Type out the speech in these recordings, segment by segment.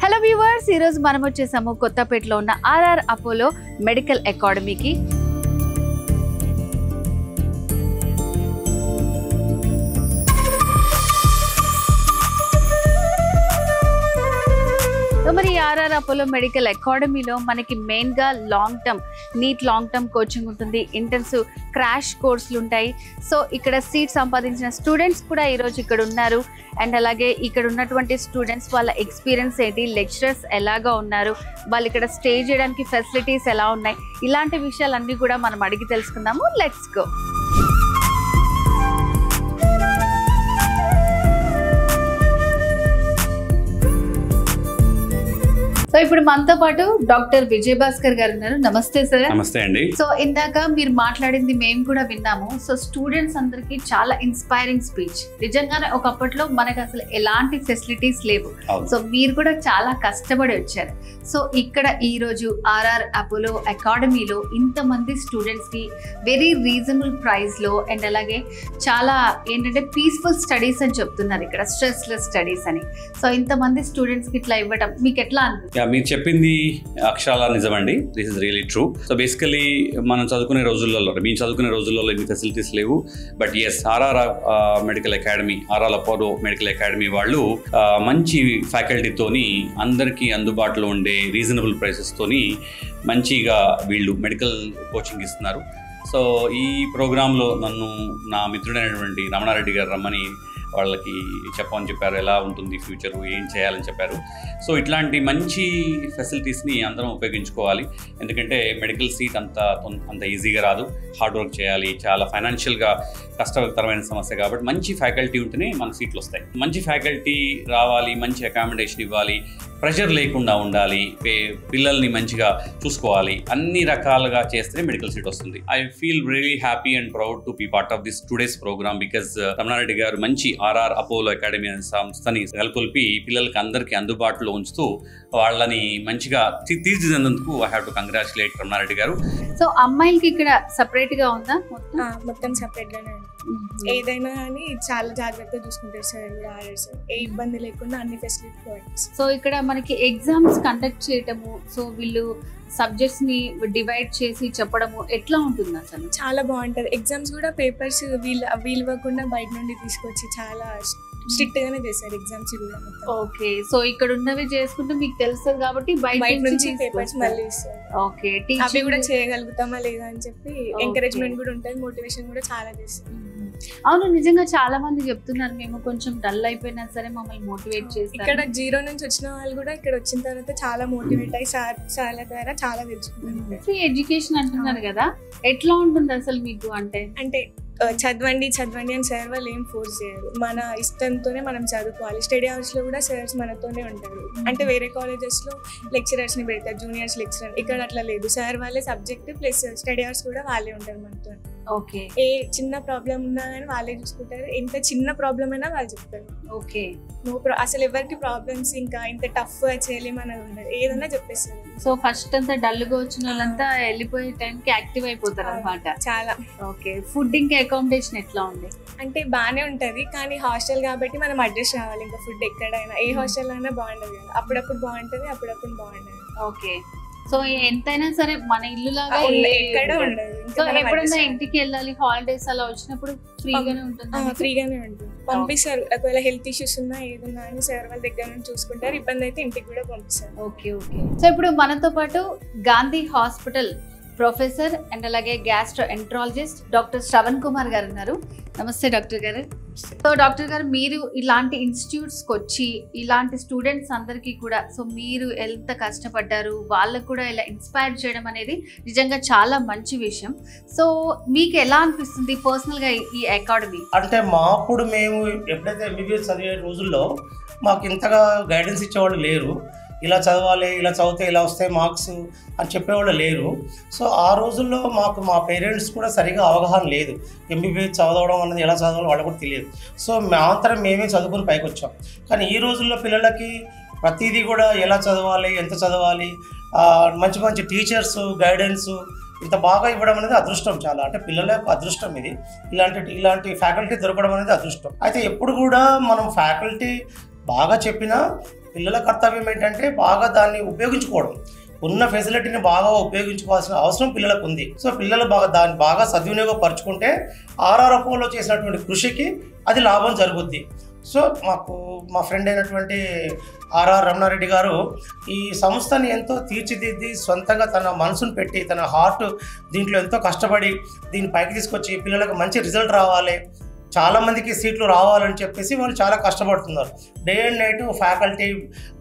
Hello viewers, ఈరోజు మనం వచ్చేసాము కొత్తపేటలో ఉన్న ఆర్ఆర్ అపోలో మెడికల్ అకాడమీకి. మరి ఆర్ఆర్ అపోలో మెడికల్ అకాడమీలో మనకి మెయిన్గా నీట్ లాంగ్ టర్మ్ కోచింగ్ ఉంటుంది, ఇంటెన్సివ్ క్రాష్ కోర్సులు ఉంటాయి. సో ఇక్కడ సీట్ సంపాదించిన స్టూడెంట్స్ కూడా ఈరోజు ఇక్కడ ఉన్నారు. అండ్ అలాగే ఇక్కడ ఉన్నటువంటి స్టూడెంట్స్ వాళ్ళ ఎక్స్పీరియన్స్ ఏంటి, లెక్చరర్స్ ఎలాగా ఉన్నారు, వాళ్ళు ఇక్కడ స్టే చేయడానికి ఫెసిలిటీస్ ఎలా ఉన్నాయి, ఇలాంటి విషయాలన్నీ కూడా మనం అడిగి తెలుసుకుందాము. Let's go. సో ఇప్పుడు మనతో పాటు డాక్టర్ విజయ్ భాస్కర్ గారు ఉన్నారు. నమస్తే సార్. నమస్తే అండి. సో ఇందాక మీరు మాట్లాడింది మేము కూడా విన్నాము. సో స్టూడెంట్స్ అందరికి చాలా ఇన్స్పైరింగ్ స్పీచ్. నిజంగానే ఒకప్పట్లో మనకు అసలు ఎలాంటి ఫెసిలిటీస్ లేవు. సో మీరు కూడా చాలా కష్టపడి వచ్చారు. సో ఇక్కడ ఈ రోజు ఆర్ఆర్ అపోలో అకాడమీలో ఇంతమంది స్టూడెంట్స్ కి వెరీ రీజనబుల్ ప్రైస్ లో అండ్ అలాగే చాలా ఏంటంటే పీస్ఫుల్ స్టడీస్ అని చెప్తున్నారు, ఇక్కడ స్ట్రెస్ లెస్ స్టడీస్ అని. సో ఇంతమంది స్టూడెంట్స్ కి ఇట్లా ఇవ్వడం మీకు ఎట్లా అనిపిస్తుంది? మీరు చెప్పింది అక్షరాల నిజమండి. This is really true. So basically మేము చదువుకునే రోజులలో ఇన్ని ఫెసిలిటీస్ లేవు. But yes, RR medical academy, RR Apollo medical academy వాళ్ళు మంచి ఫ్యాకల్టీతోని అందరికీ అందుబాటులో ఉండే రీజనబుల్ ప్రైసెస్ తోని మంచిగా వీళ్ళు మెడికల్ కోచింగ్ ఇస్తున్నారు. సో ఈ ప్రోగ్రాంలో నన్ను నా మిత్రుడైనటువంటి రమణారెడ్డి గారు రమ్మని వాళ్ళకి చెప్పమని చెప్పారు. ఎలా ఉంటుంది ఫ్యూచర్, ఏం చేయాలని చెప్పారు. సో ఇట్లాంటి మంచి ఫెసిలిటీస్ని అందరం ఉపయోగించుకోవాలి. ఎందుకంటే మెడికల్ సీట్ అంత ఈజీగా రాదు, హార్డ్ వర్క్ చేయాలి, చాలా ఫైనాన్షియల్గా కష్టతరమైన సమస్య. కాబట్టి మంచి ఫ్యాకల్టీ ఉంటేనే మన సీట్లు వస్తాయి. మంచి ఫ్యాకల్టీ రావాలి, మంచి అకామిడేషన్ ఇవ్వాలి, ప్రెషర్ లేకుండా ఉండాలి, పిల్లల్ని మంచిగా చూసుకోవాలి, అన్ని రకాలుగా చేస్తే మెడికల్ సీట్ వస్తుంది. I feel really happy and proud to be part of this today's programme because Ramanareddy garu మంచి ఆర్ఆర్ అపోలో అకాడమీ అనే సంస్థని నెలకొల్పి పిల్లలకి అందరికీ అందుబాటులో ఉంచుతూ వాళ్ళని మంచిగా తీర్చిదిద్దేందుకు I have to congratulate Ramanareddy garu. So అమ్మాయిలకి ఇక్కడ సపరేట్ గా ఉందా? మొత్తం సపరేట్ గానే ఉంటుంది. ఏదైనా కానీ చాలా జాగ్రత్తగా చూసుకుంటారు సార్, ఆర్ఆర్ సార్. ఏ ఇబ్బంది లేకుండా అన్ని ఫెసిలిటీ ప్రొవైడ్. సో ఇక్కడ మనకి ఎగ్జామ్స్ కండక్ట్ చేయటము, సో వీళ్ళు సబ్జెక్ట్స్ ని డివైడ్ చేసి చెప్పడము ఎట్లా ఉంటుంది అసలు? చాలా బాగుంటది. ఎగ్జామ్స్ కూడా పేపర్స్ వీలు ఇవ్వకుండా బయట నుండి తీసుకొచ్చి చాలా స్ట్రిక్ట్ గానే చేశారు ఎగ్జామ్స్ కూడా. ఓకే, సో ఇక్కడ ఉన్నవి చేసుకుంటే మీకు తెలుస్తుంది కాబట్టి బయట నుంచి పేపర్స్ మళ్ళీ ఇస్తారు. ఓకే, అవి కూడా చేయగలుగుతామా లేదా అని చెప్పి ఎంకరేజ్మెంట్ కూడా ఉంటుంది, మోటివేషన్ కూడా చాలా చేస్తారు. అవును, నిజంగా చాలా మంది చెప్తున్నారు మేము కొంచెం డల్ అయిపోయినా సరే మమ్మల్ని మోటివేట్ చేస్తారు. ఇక్కడ జీరో నుంచి వచ్చిన వాళ్ళు కూడా ఇక్కడ వచ్చిన తర్వాత చాలా మోటివేట్ అయ్యి సార్ల ద్వారా చాలా తెలుసుకుంటారు. ఫ్రీ ఎడ్యుకేషన్ అంటున్నారు కదా, ఎట్లా ఉంటుంది అసలు మీకు? అంటే చదవండి అని సార్ వాళ్ళు ఏం ఫోర్స్ చేయరు, మన ఇష్టంతోనే మనం చదువుకోవాలి. స్టడీ అవర్స్ లో కూడా సార్స్ మనతోనే ఉంటారు. అంటే వేరే కాలేజెస్ లో లెక్చరర్స్ ని పెడతారు, జూనియర్స్ లెక్చరర్. ఇక్కడ అట్లా లేదు, సార్ వాళ్ళే సబ్జెక్ట్ ప్లస్ స్టడీ అవర్స్ కూడా వాళ్ళే ఉంటారు మనతో. ఓకే, ఏ చిన్న ప్రాబ్లం ఉన్నా కానీ వాళ్ళే చూసుకుంటారు, ఎంత చిన్న ప్రాబ్లం అయినా వాళ్ళు చెప్తారు. ఓకే, అసలు ఎవరికి ప్రాబ్లమ్స్ ఇంకా ఇంత టఫ్ గా చేయలేమని ఉండదు, ఏదన్నా చెప్పేస్తారు. సో ఫస్ట్ అంతా డల్ గా వచ్చిన వాళ్ళంతా వెళ్ళిపోయే టైంకి యాక్టివ్ అయిపోతారు అన్నమాట. చాలా. ఓకే, ఫుడ్ ఇంకా అకామిడేషన్ ఎట్లా ఉంది? అంటే బాగానే ఉంటది, కానీ హాస్టల్ కాబట్టి మనం అడ్జస్ట్ కావాలి. ఇంకా ఫుడ్ ఎక్కడైనా ఏ హాస్టల్ అయినా బాగుండదు కదా, అప్పుడప్పుడు బాగుంటది, అప్పుడప్పుడు బాగుండదు. ఓకే, సో ఎంతైనా సరే మన ఇల్లు లాగా ఎక్కడ ఉండదు. సో ఎప్పుడైనా ఇంటికి వెళ్ళాలి, హాలిడేస్ అలా వచ్చినప్పుడు ఫ్రీగానే ఉంటుంది? ఫ్రీగానే ఉంటుంది, పంపిస్తారు. ఒకవేళ హెల్త్ ఇష్యూస్ ఉన్నా ఏదున్నా అని సార్ వాళ్ళ దగ్గర నుంచి చూసుకుంటారు. ఇబ్బంది అయితే ఇంటికి కూడా పంపిస్తారు. ఓకే. సో ఇప్పుడు మనతో పాటు గాంధీ హాస్పిటల్ ప్రొఫెసర్ అండ్ అలాగే gastro enterologist doctor Shravan Kumar గారు ఉన్నారు. నమస్తే డాక్టర్ గారు. సో డాక్టర్ గారు, మీరు ఇలాంటి ఇన్స్టిట్యూట్స్కి వచ్చి ఇలాంటి స్టూడెంట్స్ అందరికీ కూడా సో మీరు ఎంత కష్టపడ్డారు, వాళ్ళకు కూడా ఇలా ఇన్స్పైర్ చేయడం అనేది నిజంగా చాలా మంచి విషయం. సో మీకు ఎలా అనిపిస్తుంది పర్సనల్గా ఈ అకాడమీ? అంటే మాప్పుడు మేము ఎప్పుడైతే ఎంబీబీఎస్ చదివే రోజుల్లో మాకు ఇంతగా గైడెన్స్ ఇచ్చేవాళ్ళు లేరు. ఇలా చదవాలి, ఇలా చదివితే ఇలా వస్తాయి మార్క్స్ అని చెప్పేవాళ్ళు లేరు. సో ఆ రోజుల్లో మాకు మా పేరెంట్స్ కూడా సరిగా అవగాహన లేదు. ఎంబీబీఎస్ చదవడం అనేది ఎలా చదవాలో వాళ్ళకు కూడా తెలియదు. సో మాత్రం మేమే చదువుకుని పైకి వచ్చాం. కానీ ఈ రోజుల్లో పిల్లలకి ప్రతిదీ కూడా ఎలా చదవాలి, ఎంత చదవాలి, మంచి మంచి టీచర్స్ గైడెన్స్ ఇంత బాగా ఇవ్వడం అనేది అదృష్టం. చాలా అంటే పిల్లల యొక్క అదృష్టం ఇది. ఇలాంటి ఫ్యాకల్టీ దొరకడం అనేది అదృష్టం. అయితే ఎప్పుడు కూడా మనం ఫ్యాకల్టీ బాగా చెప్పినా పిల్లల కర్తవ్యం ఏంటంటే బాగా దాన్ని ఉపయోగించుకోవడం, ఉన్న ఫెసిలిటీని బాగా ఉపయోగించుకోవాల్సిన అవసరం పిల్లలకు ఉంది. సో పిల్లలు దాన్ని బాగా సద్వినియోగపరుచుకుంటే ఆర్ఆర్ అపోలో చేసినటువంటి కృషికి అది లాభం జరుగుద్ది. సో మా ఫ్రెండ్ అయినటువంటి ఆర్ఆర్ రమణారెడ్డి గారు ఈ సంస్థని ఎంతో తీర్చిదిద్ది సొంతంగా తన మనసును పెట్టి తన హార్ట్ దీంట్లో ఎంతో కష్టపడి దీన్ని పైకి తీసుకొచ్చి పిల్లలకు మంచి రిజల్ట్ రావాలి, చాలామందికి సీట్లు రావాలని చెప్పేసి వాళ్ళు చాలా కష్టపడుతున్నారు. డే అండ్ నైట్ ఫ్యాకల్టీ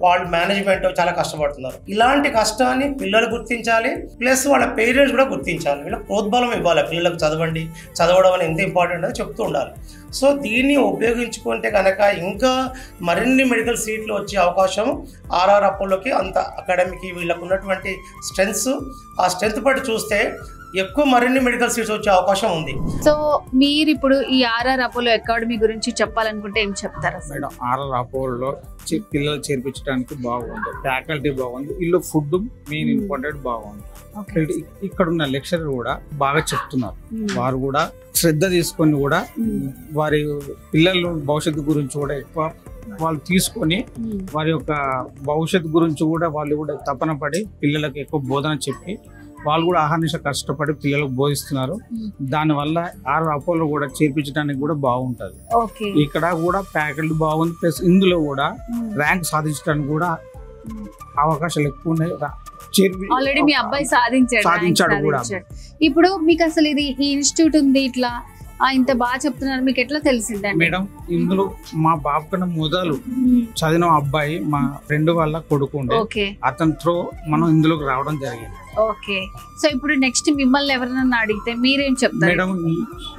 వాళ్ళు మేనేజ్మెంట్ చాలా కష్టపడుతున్నారు. ఇలాంటి కష్టాన్ని పిల్లలు గుర్తించాలి, ప్లస్ వాళ్ళ పేరెంట్స్ కూడా గుర్తించాలి. వీళ్ళకి ప్రోద్బలం ఇవ్వాలి, పిల్లలకు చదవడం అని ఎంత ఇంపార్టెంట్ అని చెప్తూ ఉండాలి. సో దీన్ని ఉపయోగించుకుంటే కనుక ఇంకా మరిన్ని మెడికల్ సీట్లు వచ్చే అవకాశం ఆర్ఆర్ అపోలోకి అంత అకాడమీకి వీళ్ళకు ఉన్నటువంటి స్ట్రెంగ్స్, ఆ స్ట్రెంగ్త్ బట్టి చూస్తే ఎక్కువ మరిన్ని మెడికల్ సీట్స్ వచ్చే అవకాశం ఉంది. సో మీరు ఇప్పుడు ఈ ఆర్ఆర్ అపోలో అకాడమీ గురించి చెప్పాలనుకుంటే ఏం చెప్తారా మేడం? ఆర్ఆర్ అపోలో పిల్లలు చేర్పించడానికి బాగుంది, ఫ్యాకల్టీ బాగుంది, ఇల్లు ఫుడ్ మెయిన్ ఇంపార్టెంట్ బాగుంది. ఇక్కడ ఉన్న లెక్చరర్ కూడా బాగా చెప్తున్నారు, వారు కూడా శ్రద్ధ తీసుకొని కూడా వారి పిల్లల భవిష్యత్తు గురించి కూడా ఎక్కువ వాళ్ళు తీసుకొని వారి యొక్క భవిష్యత్తు గురించి కూడా వాళ్ళు కూడా తపన పడి పిల్లలకు ఎక్కువ బోధన చెప్పి వాళ్ళు కూడా ఆహర్నిశ కష్టపడి పిల్లలకు బోధిస్తున్నారు. దానివల్ల ఆర్ఆర్ అపోలో కూడా చేర్పించడానికి కూడా బాగుంటది. ఇక్కడ కూడా ఫ్యాకల్టీ బాగుంది, ప్లస్ ఇందులో కూడా ర్యాంక్ సాధించడానికి కూడా అవకాశాలు ఎక్కువ ఉన్నాయి. ఆల్రెడీ మీ అబ్బాయి సాధించాడు కూడా. ఇప్పుడు మీకు అసలు ఇది ఈ ఇన్స్టిట్యూట్ ఉంది ఇట్లా ఇంత బాగా చెప్తున్నారు, మీకు ఎట్లా తెలిసిందండి? మేడం, ఇందులో మా బాబు కన్నా మొదలు చదివిన అబ్బాయి మా ఫ్రెండ్ వాళ్ళ కొడుకు ఉండే, అతని త్రో మనం ఇందులోకి రావడం జరిగింది. ఓకే. సో ఇప్పుడు నెక్స్ట్ మిమ్మల్ని ఎవరైనా అడిగితే మీరేం చెప్తారు? మేడం,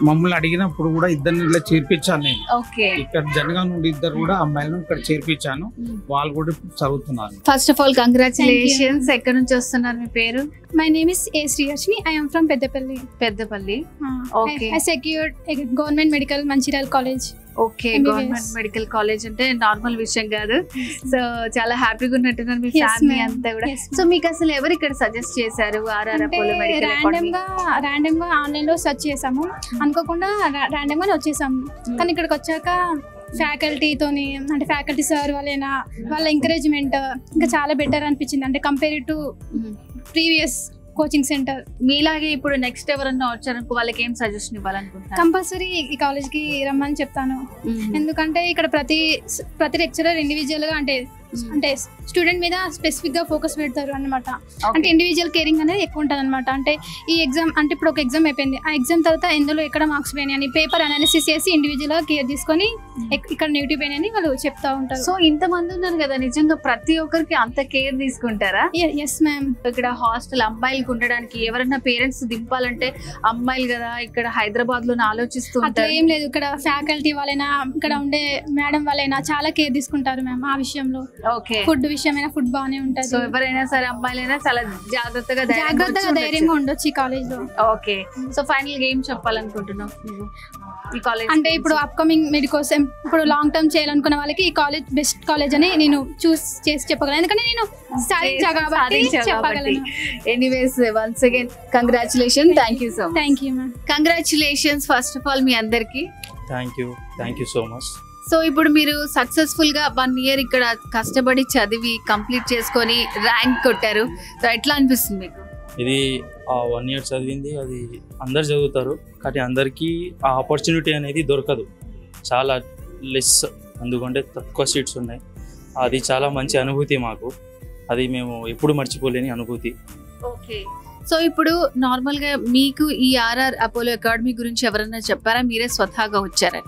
మమ్మల్ని అడిగినప్పుడు కూడా ఇద్దరిని ఇలా చేర్పించాను నేను. ఇక్కడ జనగా నుండి ఇద్దరు కూడా అమ్మాయిలను ఇక్కడ చేర్పించాను, వాళ్ళు కూడా చదువుతున్నారు. First of all congratulations. ఎక్కడ నుంచి వస్తున్నారు, మీ పేరు? My name is A. Sriyashni. I am from Peddapalli. Okay. I secured a government medical Manchiral college. Okay. Government medical college అంటే నార్మల్ విషయం కాదు. సో చాలా హ్యాపీగా ఉన్నట్టున్నారు మీ ఫ్యామిలీ అంతా కూడా. సో మీకు అసలు ఎవరు ఇక్కడ సజెస్ట్ చేశారు RR Apollo medical academy? Random గా ఆన్లైన్ లో సెర్చ్ చేసాము, అనుకోకుండా ర్యాండమ్ గానే వచ్చేసాము. కానీ ఇక్కడికి వచ్చాక ఫ్యాకల్టీతోని అంటే ఫ్యాకల్టీ సార్ వాళ్ళ ఎంకరేజ్మెంట్ ఇంకా చాలా బెటర్ అనిపించింది, అంటే compare to previous coaching centre. మీలాగే ఇప్పుడు నెక్స్ట్ ఎవరన్నా వచ్చారనుకో వాళ్ళకి ఏం సజెషన్ ఇవ్వాలనుకుంటున్నారు? కంపల్సరీ ఈ కాలేజ్ కి రమ్మని చెప్తాను. ఎందుకంటే ఇక్కడ ప్రతి లెక్చరర్ ఇండివిజువల్ గా అంటే స్టూడెంట్ మీద స్పెసిఫిక్ గా ఫోకస్ పెడతారు అన్నమాట. అంటే ఇండివిజువల్ కేరింగ్ అనేది ఎక్కువ ఉంటుంది అనమాట. అంటే ఈ ఎగ్జామ్ అంటే ఇప్పుడు ఒక ఎగ్జామ్ అయిపోయింది, ఆ ఎగ్జామ్ తర్వాత ఎందులో ఎక్కడ మార్క్స్ పోయినాయి అని పేపర్ అనాలిసిస్ చేసి ఇండివిజువల్ గా కేర్ తీసుకొని ఇక్కడ నెగిటివ్ పోయినాయి అని వాళ్ళు చెప్తా ఉంటారు. సో ఇంతమంది ఉన్నారు కదా, నిజంగా ప్రతి ఒక్కరికి అంత కేర్ తీసుకుంటారా? Yes ma'am. ఇక్కడ హాస్టల్ అమ్మాయిలకు ఉండడానికి ఎవరైనా పేరెంట్స్ దింపాలంటే అమ్మాయిలు కదా ఇక్కడ హైదరాబాద్ లో ఆలోచిస్తూ ఉంటారు. ఏం లేదు, ఇక్కడ ఫ్యాకల్టీ వాళ్ళైనా ఇక్కడ ఉండే మేడం వాళ్ళైనా చాలా కేర్ తీసుకుంటారు మ్యామ్ ఆ విషయంలో. ఫుడ్ విషయమైనా ఫుడ్ బాగానే ఉంటుంది. సో ఎవరైనా సరే అమ్మాయిలైనా చాలా జాగ్రత్తగా ధైర్యంగా ఉండొచ్చు ఈ కాలేజ్ లో. ఓకే. సో ఫైనల్ గా ఏం చెప్పాలనుకుంటున్నావు ఈ కాలేజ్ అంటే? ఇప్పుడు అప్కమింగ్ మెడికోస్ ఇప్పుడు లాంగ్ టర్మ్ చేయాలనుకున్న వాళ్ళకి ఈ కాలేజ్ బెస్ట్ కాలేజ్ అని నేను చూస్ చేసి చెప్పగలను, ఎందుకంటే నేను చెప్పగలను. Anyways once again congratulation. Thank you so much. Thank you ma'am. Congratulations first of all మీ అందరికి. Thank you so much. So ఇప్పుడు మీరు సక్సెస్ఫుల్ గా 1 year ఇక్కడ కష్టపడి చదివి కంప్లీట్ చేసుకొని ర్యాంక్ కొట్టారు. సో ఎట్లా అనిపిస్తుంది మీకు? ఇది 1 year చదివింది అది అందరు చదువుతారు, కానీ అందరికీ ఆ ఆపర్చునిటీ అనేది దొరకదు, చాలా లెస్, ఎందుకంటే తక్కువ సీట్స్ ఉన్నాయి. అది చాలా మంచి అనుభూతి మాకు, అది మేము ఎప్పుడు మర్చిపోలేని అనుభూతి. ఓకే. సో ఇప్పుడు నార్మల్గా మీకు ఈ ఆర్ఆర్ అపోలో అకాడమీ గురించి ఎవరైనా చెప్పారా, మీరే స్వతహాగా వచ్చారా?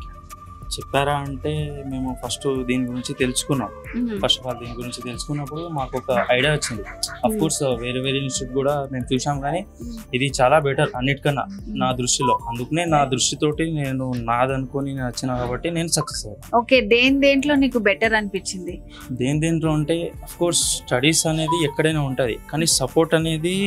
చెప్పారా అంటే మేము ఫస్ట్ దీని గురించి తెలుసుకున్నాం. ఫస్ట్ ఆఫ్ ఆల్ దీని గురించి తెలుసుకున్నప్పుడు మాకు ఒక ఐడియా వచ్చింది. అఫ్ కోర్స్ వేరే ఇన్స్టిట్యూట్ కూడా మేము చూసాం, కానీ ఇది చాలా బెటర్ అన్నిటికన్నా నా దృష్టిలో. అందుకనే నా దృష్టితోటి నేను నాదనుకొని నేను వచ్చిన కాబట్టి నేను సక్సెస్ అయ్యాను. ఓకే. దేంట్లో నీకు బెటర్ అనిపించింది? దేంట్లో అంటే అఫ్ కోర్స్ స్టడీస్ అనేది ఎక్కడైనా ఉంటుంది, కానీ సపోర్ట్ అనేది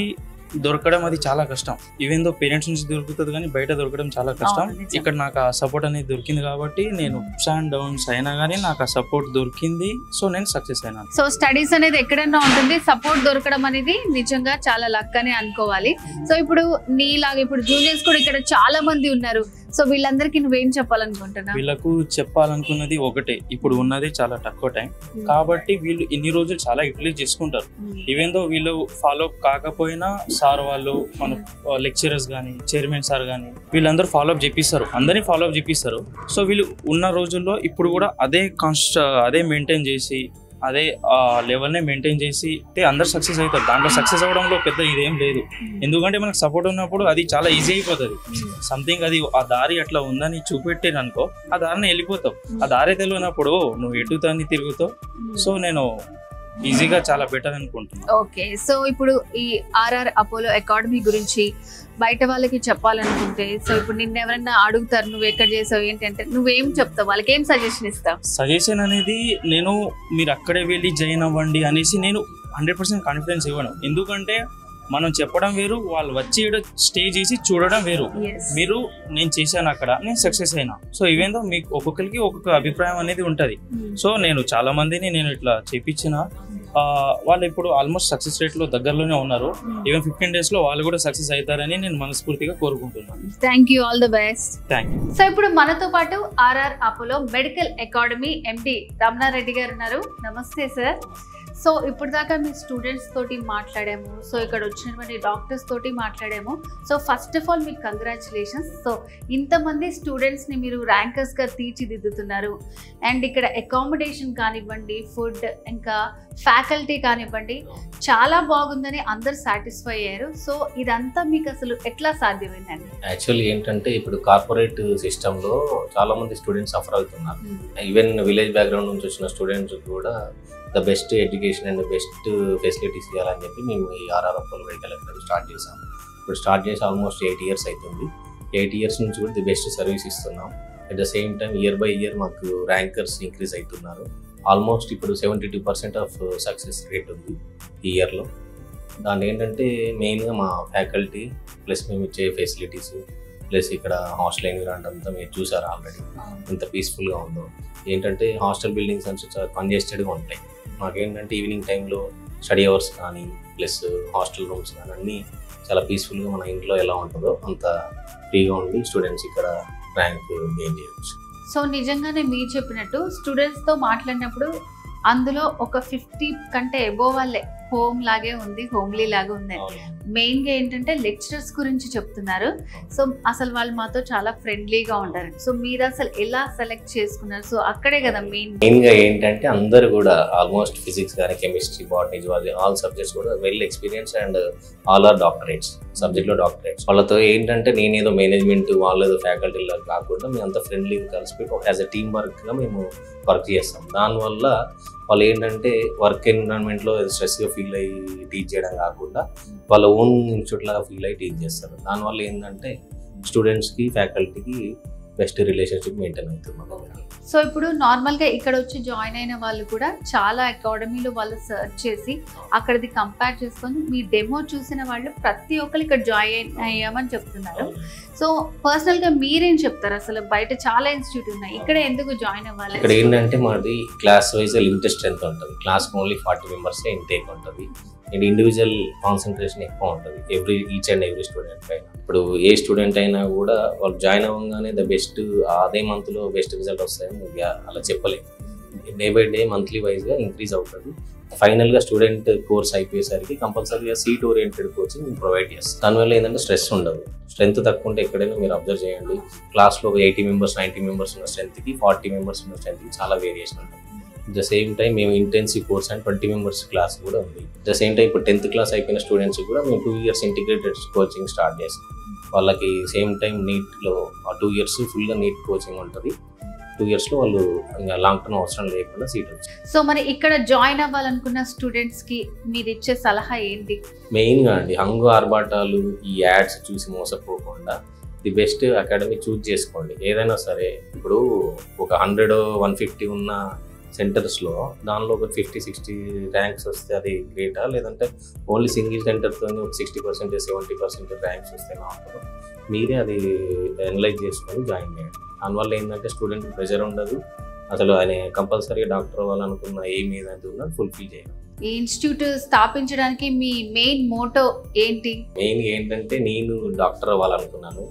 దొరకడం అది చాలా కష్టం. ఈవెన్ దో పేరెంట్స్ నుంచి దొరుకుతుంది కానీ బయట దొరకడం చాలా కష్టం. ఇక్కడ నాకు ఆ సపోర్ట్ అనేది దొరికింది కాబట్టి నేను అప్స్ అండ్ డౌన్స్ అయినా కానీ నాకు ఆ సపోర్ట్ దొరికింది, సో నేను సక్సెస్ అయినాను. సో స్టడీస్ అనేది ఎక్కడైనా ఉంటుంది, సపోర్ట్ దొరకడం అనేది నిజంగా చాలా లక్ అని అనుకోవాలి. సో ఇప్పుడు నీలాగా ఇప్పుడు జూనియర్స్ కూడా ఇక్కడ చాలా మంది ఉన్నారు. సో వీళ్ళందరికీ నువ్వేం చెప్పాలనుకుంటున్నావు? వీళ్ళకు చెప్పాలనుకున్నది ఒకటే, ఇప్పుడు ఉన్నది చాలా తక్కువ టైం కాబట్టి వీళ్ళు ఇన్ని రోజులు చాలా యూటిలైజ్ చేసుకుంటారు. ఈవెన్ దో వీళ్ళు ఫాలో కాకపోయినా సార్ వాళ్ళు, మన లెక్చరర్స్ కానీ, చైర్మన్ సార్ కానీ వీళ్ళందరూ ఫాలో అప్ చేపిస్తారు, అందరినీ ఫాలో అప్ చేపిస్తారు. సో వీళ్ళు ఉన్న రోజుల్లో ఇప్పుడు కూడా అదే మెయింటైన్ చేసి అదే లెవెల్నే మెయింటైన్ చేసి అందరు సక్సెస్ అవుతారు. దాంట్లో సక్సెస్ అవ్వడంలో పెద్ద ఇదేం లేదు, ఎందుకంటే మనకు సపోర్ట్ ఉన్నప్పుడు అది చాలా ఈజీ అయిపోతుంది. సంథింగ్ అది ఆ దారి అట్లా ఉందని చూపెట్టాను అనుకో, ఆ దారిని వెళ్ళిపోతావు. ఆ దారి తెలియనప్పుడు నువ్వు ఎటు దాన్ని తిరుగుతావు. సో నేను ఈజీగా చాలా బెటర్ అనుకుంటున్నాను. ఓకే, సో ఇప్పుడు ఈ ఆర్ఆర్ అపోలో అకాడమీ గురించి బయట వాళ్ళకి చెప్పాలనుకుంటే, సో ఇప్పుడు నిన్న ఎవరైనా అడుగుతారు నువ్వు ఎక్కడ చేసావు ఏంటంటే నువ్వేం చెప్తావు, వాళ్ళకి ఏం సజెషన్ ఇస్తావు? సజెషన్ అనేది నేను మీరు అక్కడే వెళ్ళి జాయిన్ అవ్వండి అనేసి నేను 100% కాన్ఫిడెన్స్ ఇవ్వను. ఎందుకంటే మనం చెప్పడం వేరు, వాళ్ళు వచ్చి స్టే చేసి చూడడం వేరు. మీరు నేను చేశాను అక్కడ, నేను సక్సెస్ అయినా. సో ఈవెన్ దో మీకు ఒక్కొక్కరికి ఒక్కొక్క అభిప్రాయం అనేది ఉంటుంది. సో నేను చాలా మందిని నేను ఇట్లా చేపించిన వాళ్ళు ఇప్పుడు ఆల్మోస్ట్ సక్సెస్ రేట్ లో దగ్గరలోనే ఉన్నారు. ఈవెన్ 15 days లో వాళ్ళు కూడా సక్సెస్ అవుతారని నేను మనస్ఫూర్తిగా కోరుకుంటున్నాను. Thank you, all the best. Thank you. So ఇప్పుడు మనతో పాటు ఆర్ఆర్ అపోలో మెడికల్ అకాడమీ ఎండి రమణారెడ్డి గారు ఉన్నారు. నమస్తే సార్. సో ఇప్పుడు దాకా మీ స్టూడెంట్స్ తోటి మాట్లాడాము, సో ఇక్కడ వచ్చినటువంటి డాక్టర్స్ తోటి మాట్లాడాము. సో ఫస్ట్ ఆఫ్ ఆల్ మీకు కంగ్రాచులేషన్స్. సో ఇంతమంది స్టూడెంట్స్ని మీరు ర్యాంకర్స్గా తీర్చిదిద్దుతున్నారు. అండ్ ఇక్కడ అకామిడేషన్ కానివ్వండి, ఫుడ్, ఇంకా ఫ్యాకల్టీ కానివ్వండి, చాలా బాగుందని అందరు సాటిస్ఫై అయ్యారు. సో ఇదంతా మీకు అసలు ఎట్లా సాధ్యమైందండి? యాక్చువల్లీ ఏంటంటే ఇప్పుడు కార్పొరేట్ సిస్టంలో చాలా మంది స్టూడెంట్స్ సఫర్ అవుతున్నారు. ఈవెన్ విలేజ్ బ్యాక్గ్రౌండ్ నుంచి వచ్చిన స్టూడెంట్స్ కూడా the best education and best facilities ఇవ్వాలని చెప్పి మేము ఈ RR Apollo medical academy start చేసాం. ఇప్పుడు స్టార్ట్ చేసి ఆల్మోస్ట్ 8 years అవుతుంది. 8 years నుంచి కూడా ది బెస్ట్ సర్వీస్ ఇస్తున్నాం. At the same time year by year మాకు ర్యాంకర్స్ ఇంక్రీజ్ అవుతున్నారు. ఆల్మోస్ట్ ఇప్పుడు 72% ఆఫ్ సక్సెస్ రేట్ ఉంది ఈ ఇయర్లో. దాని ఏంటంటే మెయిన్గా మా ఫ్యాకల్టీ ప్లస్ మేము ఇచ్చే ఫెసిలిటీస్ ప్లస్ ఇక్కడ హాస్టల్ ఎన్విరాన్మెంట్ అంతా మీరు చూసారు ఆల్రెడీ ఎంత పీస్ఫుల్గా ఉందో. ఏంటంటే హాస్టల్ బిల్డింగ్స్ అంటే చాలా కంజెస్టెడ్గా ఉంటాయి. మాకేంటంటే ఈవినింగ్ టైంలో స్టడీ అవర్స్ కానీ ప్లస్ హాస్టల్ రూమ్స్ కానీ అన్నీ చాలా పీస్ఫుల్గా మన ఇంట్లో ఎలా ఉంటుందో అంత ఫ్రీగా ఉండి స్టూడెంట్స్ ఇక్కడ ర్యాంక్ గెయిన్ చేయవచ్చు. సో నిజంగానే మీరు చెప్పినట్టు స్టూడెంట్స్తో మాట్లాడినప్పుడు అందులో ఒక 50 కంటే ఎబో వాళ్ళే హోమ్ లాగే ఉంది, హోమ్లీ లాగా ఉంది. మెయిన్గా ఏంటంటే లెక్చరర్స్ గురించి చెప్తున్నారు. సో అసలు వాళ్ళు మాతో చాలా ఫ్రెండ్లీగా ఉంటారు. సో మీరు అసలు ఎలా సెలెక్ట్ చేసుకున్నారు? సో అక్కడే కదా మెయిన్గా ఏంటంటే అందరు కూడా ఆల్మోస్ట్ ఫిజిక్స్ కానీ chemistry, botany, zoology all subjects కూడా well experience and all are doctorates, సబ్జెక్ట్లో డాక్టరేట్స్. వాళ్ళతో ఏంటంటే నేనేదో మేనేజ్మెంట్ వాళ్ళేదో ఫ్యాకల్టీలో కాకుండా మేము అంత ఫ్రెండ్లీగా కలిసిపోయి యాజ్ అ టీమ్ వర్క్గా మేము వర్క్ చేస్తాం. దానివల్ల వాళ్ళు ఏంటంటే వర్క్ ఎన్విరాన్మెంట్లో స్ట్రెస్గా ఫీల్ అయ్యి టీచ్ చేయడం కాకుండా వాళ్ళ ఓన్ ఇన్స్టిట్యూట్ లాగా ఫీల్ అయ్యి టీచ్ చేస్తారు. దానివల్ల ఏంటంటే స్టూడెంట్స్కి ఫ్యాకల్టీకి బెస్ట్ రిలేషన్షిప్ మెయింటైన్ అవుతుంది. సో ఇప్పుడు నార్మల్గా ఇక్కడ వచ్చి జాయిన్ అయిన వాళ్ళు కూడా చాలా అకాడమీలో వాళ్ళు సర్చ్ చేసి అక్కడిది కంపేర్ చేసుకొని మీ డెమో చూసిన వాళ్ళు ప్రతి ఒక్కరు ఇక్కడ జాయిన్ అయ్యామని చెప్తున్నారు. సో పర్సనల్గా మీరేం చెప్తారు? అసలు బయట చాలా ఇన్స్టిట్యూట్ ఉన్నాయి, ఇక్కడ ఎందుకు జాయిన్ అవ్వాలి? ఇక్కడ ఏంటంటే మాది క్లాస్ వైజ్ లిమిటెడ్ స్ట్రెంత్ ఉంటుంది. క్లాస్కి ఓన్లీ 40 members ఇంటేక్ ఉంటుంది అండ్ ఇండివిజువల్ కాన్సన్ట్రేషన్ ఎక్కువ ఉంటుంది ఈచ్ అండ్ ఎవ్రీ స్టూడెంట్ పైన. ఇప్పుడు ఏ స్టూడెంట్ అయినా కూడా వాళ్ళు జాయిన్ అవ్వగానే ద బెస్ట్ అదే మంత్లో బెస్ట్ రిజల్ట్ వస్తాయని అలా చెప్పలేము. డే బై డే మంత్లీ వైజ్గా ఇంక్రీజ్ అవుతుంది. ఫైనల్గా స్టూడెంట్ కోర్స్ అయిపోయేసరికి కంపల్సరీగా సీట్ ఓరియంటెడ్ కోచింగ్ ప్రొవైడ్ చేస్తాం. దానివల్ల ఏంటంటే స్ట్రెస్ ఉండదు. స్ట్రెంత్ తక్కువ ఉంటే ఎక్కడైనా మీరు అబ్జర్వ్ చేయండి, క్లాస్లో 80 members 90 members ఉన్న స్ట్రెంత్కి 40 members ఉన్న స్ట్రెంత్కి చాలా వేరియేషన్ ఉంటుంది. ద సేమ్ టైం మేము intensive course and 20 members class కూడా ఉంది. ద సేమ్ టైం ఇప్పుడు 10th class అయిపోయిన స్టూడెంట్స్ కూడా మేము 2 years ఇంటిగ్రేటెడ్ కోచింగ్ స్టార్ట్ చేస్తాం. వాళ్ళకి సేమ్ టైం నీట్లో 2 years ఫుల్గా నీట్ కోచింగ్ ఉంటుంది. 2 yearsలో వాళ్ళు ఇంకా లాంగ్ టర్మ్ అవసరం లేకుండా సీట్ వచ్చింది. సో మరి ఇక్కడ జాయిన్ అవ్వాలనుకున్న స్టూడెంట్స్కి మీరు ఇచ్చే సలహా ఏంటి? మెయిన్గా అండి హంగు ఆర్భాటాలు ఈ యాడ్స్ చూసి మోసపోకుండా ది బెస్ట్ అకాడమీ చూజ్ చేసుకోండి. ఏదైనా సరే ఇప్పుడు ఒక 100-150 ఉన్న సెంటర్స్లో దానిలో ఒక 50-60 ర్యాంక్స్ వస్తే అది గ్రేటా, లేదంటే ఓన్లీ సింగిల్ సెంటర్తో ఒక 60% 70% ర్యాంక్స్ వస్తే నాకు మీరే అది అనలైజ్ చేసుకొని జాయిన్ చేయండి. దానివల్ల ఏంటంటే స్టూడెంట్ ప్రెషర్ ఉండదు, అసలు ఆయన కంపల్సరీగా డాక్టర్ అవ్వాలనుకున్న ఎయిమ్ ఏదైతే ఉందో ఫుల్ఫిల్ చేయాలి. ఈ ఇన్స్టిట్యూట్ స్థాపించడానికి మీ మెయిన్ మోటో ఏంటి? మెయిన్ ఏంటంటే నేను డాక్టర్ అవ్వాలనుకున్నాను.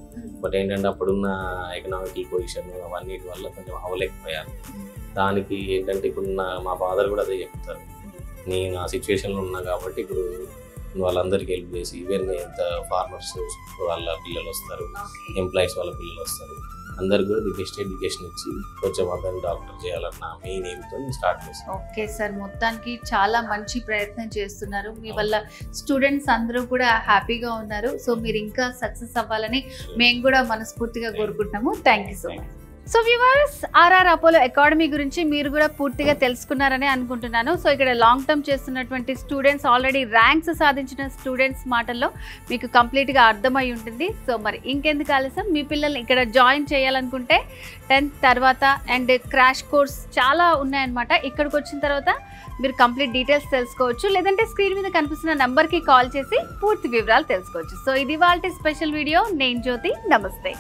బట్ ఏంటంటే అప్పుడున్న ఎకనామికల్ పొజిషన్ అవన్నిటి వల్ల కొంచెం అవ్వలేకపోయాను. దానికి ఏంటంటే ఇప్పుడున్న మా ఫాదర్ కూడా అదే చెప్తారు, నేను ఆ సిచ్యువేషన్లో ఉన్నా కాబట్టి ఇప్పుడు వాళ్ళందరికీ హెల్ప్ చేసి ఈవెన్ ఎంత ఫార్మర్స్ వాళ్ళ పిల్లలు వస్తారు, ఎంప్లాయీస్ వాళ్ళ పిల్లలు వస్తారు, అందరికి కూడా ది బెస్ట్ ఎడ్యుకేషన్ ఇచ్చి కొంచెం అందరిని డాక్టర్ చేయాలన్న మెయిన్ ఎయిమ్తో స్టార్ట్ చేశాను. ఓకే సార్, మొత్తానికి చాలా మంచి ప్రయత్నం చేస్తున్నారు. మీ వల్ల స్టూడెంట్స్ అందరూ కూడా హ్యాపీగా ఉన్నారు. సో మీరు ఇంకా సక్సెస్ అవ్వాలని మేము కూడా మనస్ఫూర్తిగా కోరుకుంటున్నాము. Thank you so much. So viewers, RR Apollo academy గురించి మీరు కూడా పూర్తిగా తెలుసుకున్నారని అనుకుంటున్నాను. సో ఇక్కడ లాంగ్ టర్మ్ చేస్తున్నటువంటి స్టూడెంట్స్, ఆల్రెడీ ర్యాంక్స్ సాధించిన స్టూడెంట్స్ మాటల్లో మీకు కంప్లీట్గా అర్థమై ఉంటుంది. సో మరి ఇంకెందుకు ఆలస్యం, మీ పిల్లల్ని ఇక్కడ జాయిన్ చేయాలనుకుంటే 10th తర్వాత అండ్ క్రాష్ కోర్స్ చాలా ఉన్నాయన్నమాట. ఇక్కడికి వచ్చిన తర్వాత మీరు కంప్లీట్ డీటెయిల్స్ తెలుసుకోవచ్చు, లేదంటే స్క్రీన్ మీద కనిపిస్తున్న నెంబర్కి కాల్ చేసి పూర్తి వివరాలు తెలుసుకోవచ్చు. సో ఇది వాళ్ళ స్పెషల్ వీడియో. నేను జ్యోతి, నమస్తే.